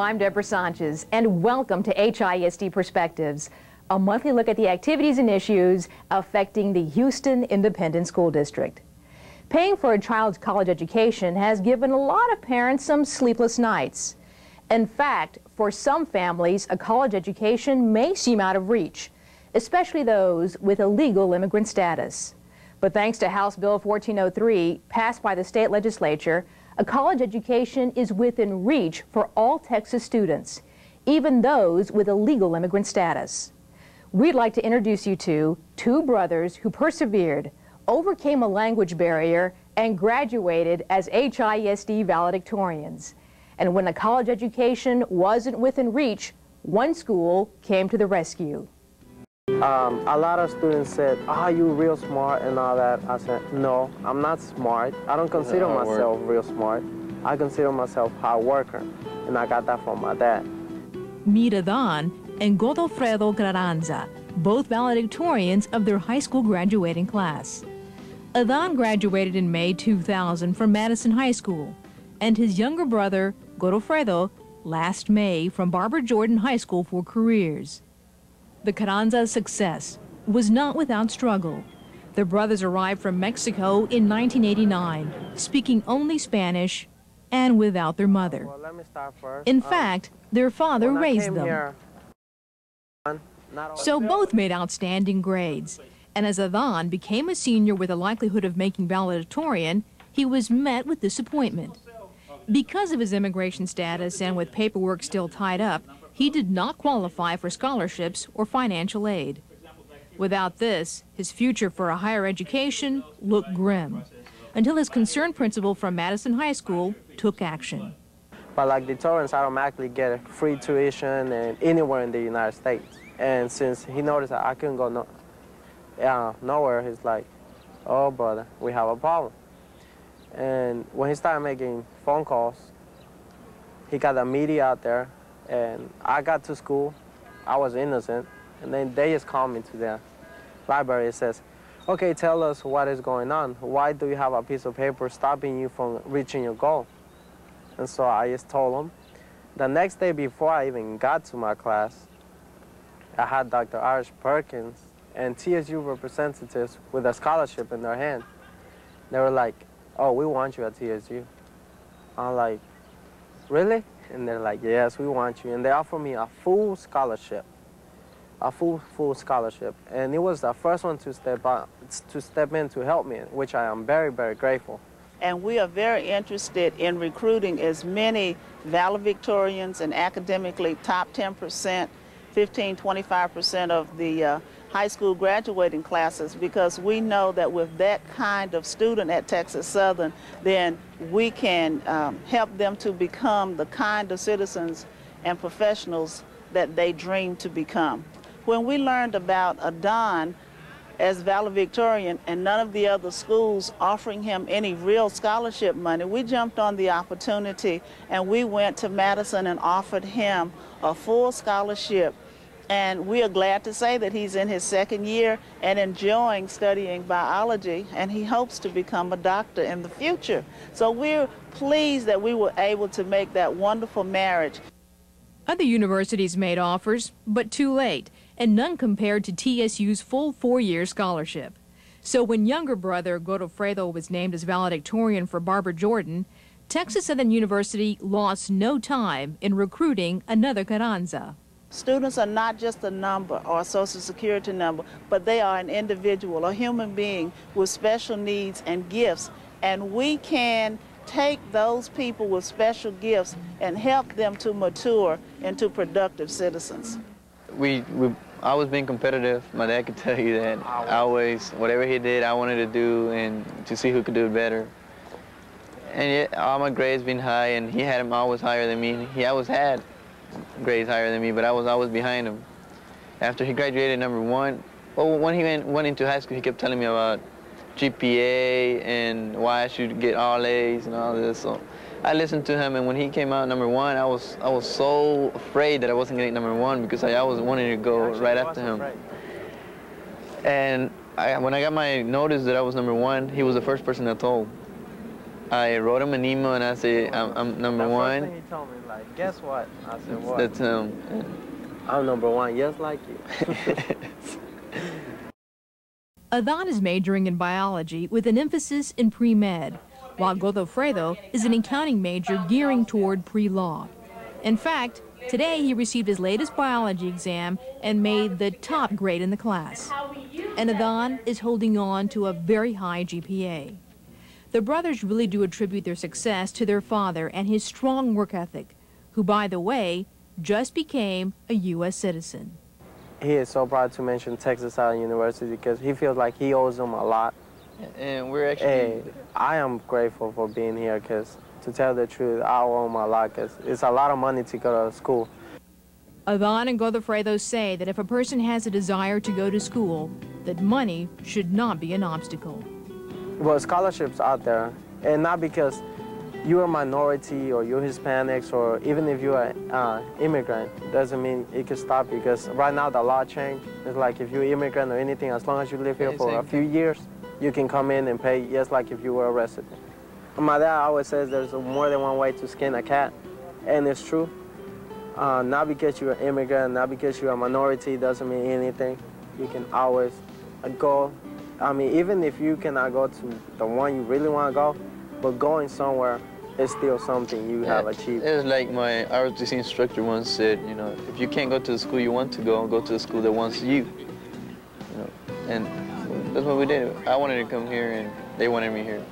I'm Deborah Sanchez, and welcome to HISD Perspectives, a monthly look at the activities and issues affecting the Houston Independent School District. Paying for a child's college education has given a lot of parents some sleepless nights. In fact, for some families, a college education may seem out of reach, especially those with a legal immigrant status. But thanks to House Bill 1403, passed by the state legislature, a college education is within reach for all Texas students, even those with a legal immigrant status. We'd like to introduce you to two brothers who persevered, overcame a language barrier, and graduated as HISD valedictorians. And when a college education wasn't within reach, one school came to the rescue. A lot of students said, "Ah, you real smart," and all that. I said, "No, I'm not smart. I don't consider myself real smart. I consider myself a hard worker," and I got that from my dad. Meet Adam and Godofredo Carranza, both valedictorians of their high school graduating class. Adam graduated in May 2000 from Madison High School, and his younger brother, Godofredo, last May from Barbara Jordan High School for careers. The Carranza's success was not without struggle. The brothers arrived from Mexico in 1989, speaking only Spanish and without their mother. Well, let me start first. In fact, their father raised them. So both made outstanding grades. And as Adam became a senior with a likelihood of making valedictorian, he was met with disappointment. Because of his immigration status and with paperwork still tied up, he did not qualify for scholarships or financial aid. Without this, his future for a higher education looked grim, until his concerned principal from Madison High School took action. But valedictorians automatically get free tuition and anywhere in the United States. And since he noticed that I couldn't go nowhere, he's like, "Oh, brother, we have a problem." And when he started making phone calls, he got the media out there, and I got to school. I was innocent, and then they just called me to the library and says, "Okay, tell us what is going on. Why do you have a piece of paper stopping you from reaching your goal?" And so I just told them. The next day before I even got to my class, I had Dr. Irish Perkins and TSU representatives with a scholarship in their hand. They were like, "Oh, we want you at TSU." I'm like, "Really?" And they're like, "Yes, we want you." And they offered me a full scholarship, a full scholarship. And it was the first one to step in to help me, which I am very, very grateful. And we are very interested in recruiting as many valedictorians and academically top 10%, 15–25% of the high school graduating classes, because we know that with that kind of student at Texas Southern, then we can help them to become the kind of citizens and professionals that they dream to become. When we learned about Adam as valedictorian and none of the other schools offering him any real scholarship money, we jumped on the opportunity and we went to Madison and offered him a full scholarship. And we are glad to say that he's in his second year and enjoying studying biology, and he hopes to become a doctor in the future. So we're pleased that we were able to make that wonderful marriage. Other universities made offers, but too late, and none compared to TSU's full 4-year scholarship. So when younger brother Godofredo was named as valedictorian for Barbara Jordan, Texas Southern University lost no time in recruiting another Carranza. Students are not just a number or a social security number, but they are an individual, a human being with special needs and gifts. And we can take those people with special gifts and help them to mature into productive citizens. I was being competitive. My dad could tell you that. I always, whatever he did, I wanted to do and to see who could do it better. And yet, all my grades been high, and he had them always higher than me. He always had grades higher than me, but I was always behind him. After he graduated #1, well, when he went into high school, he kept telling me about GPA and why I should get all A's and all this. So I listened to him, and when he came out #1, I was so afraid that I wasn't getting #1 because I always wanted to go right after him. And when I got my notice that I was #1, he was the first person I told. I wrote him an email and I said, I'm #1. like, guess what? I said, what? That's I'm number one, just like you. Adhan is majoring in biology with an emphasis in pre-med, while Godofredo is an accounting major gearing toward pre-law. In fact, today he received his latest biology exam and made the top grade in the class. And Adhan is holding on to a very high GPA. The brothers really do attribute their success to their father and his strong work ethic, who, by the way, just became a U.S. citizen. He is so proud to mention Texas Southern University because he feels like he owes them a lot. And we're actually... Hey, I am grateful for being here because, to tell the truth, I owe him a lot because it's a lot of money to go to school. Adhan and Godofredo say that if a person has a desire to go to school, that money should not be an obstacle. Well, scholarships out there, and not because you're a minority or you're Hispanics or even if you're an immigrant, doesn't mean it can stop you because right now the law changed. It's like if you're an immigrant or anything, as long as you live here for a few years, you can come in and pay just like if you were a resident. My dad always says there's more than one way to skin a cat, and it's true. Not because you're an immigrant, not because you're a minority, doesn't mean anything. You can always go. I mean, even if you cannot go to the one you really want to go, but going somewhere is still something you have achieved. It's like my ROTC instructor once said, you know, if you can't go to the school you want to go to the school that wants you. You know, and that's what we did. I wanted to come here, and they wanted me here.